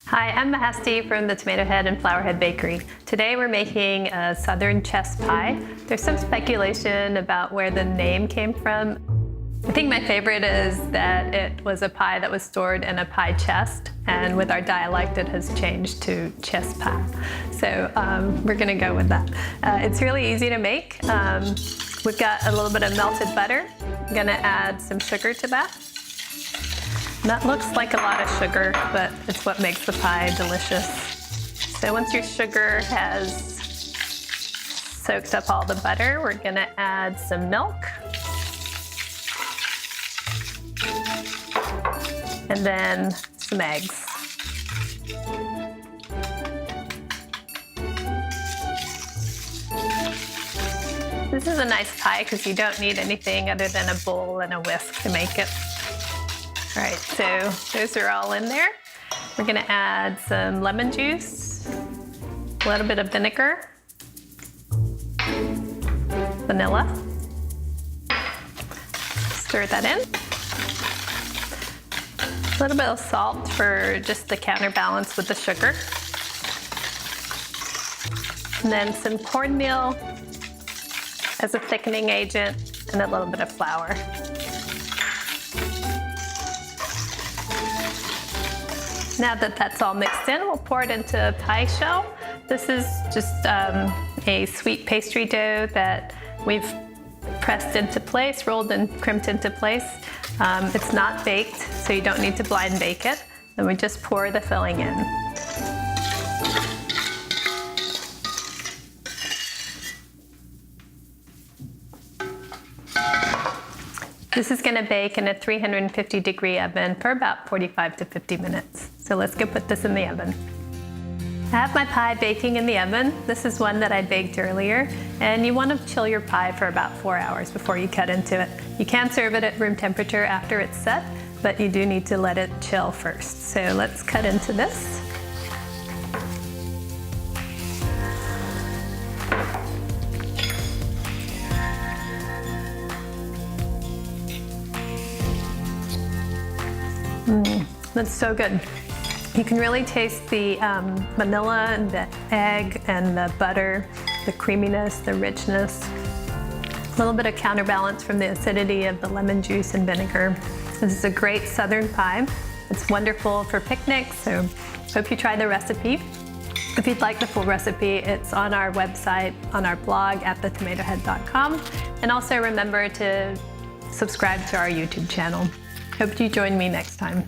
Hi, I'm Mahasti from the Tomato Head and Flower Head Bakery. Today we're making a southern chess pie. There's some speculation about where the name came from. I think my favorite is that it was a pie that was stored in a pie chest, and with our dialect it has changed to chess pie. So we're gonna go with that. It's really easy to make. We've got a little bit of melted butter. I'm gonna add some sugar to that. That looks like a lot of sugar, but it's what makes the pie delicious. So once your sugar has soaked up all the butter, we're gonna add some milk. And then some eggs. This is a nice pie because you don't need anything other than a bowl and a whisk to make it. All right, so those are all in there. We're gonna add some lemon juice, a little bit of vinegar, vanilla. Stir that in. A little bit of salt for just the counterbalance with the sugar. And then some cornmeal as a thickening agent and a little bit of flour. Now that that's all mixed in, we'll pour it into a pie shell. This is just a sweet pastry dough that we've pressed into place, rolled and crimped into place. It's not baked, so you don't need to blind bake it. And we just pour the filling in. This is gonna bake in a 350-degree oven for about 45 to 50 minutes. So let's go put this in the oven. I have my pie baking in the oven. This is one that I baked earlier, and you want to chill your pie for about 4 hours before you cut into it. You can serve it at room temperature after it's set, but you do need to let it chill first. So let's cut into this. That's so good. You can really taste the vanilla and the egg and the butter, the creaminess, the richness. A little bit of counterbalance from the acidity of the lemon juice and vinegar. This is a great southern pie. It's wonderful for picnics, so hope you try the recipe. If you'd like the full recipe, it's on our website, on our blog at thetomatohead.com. And also remember to subscribe to our YouTube channel. Hope you join me next time.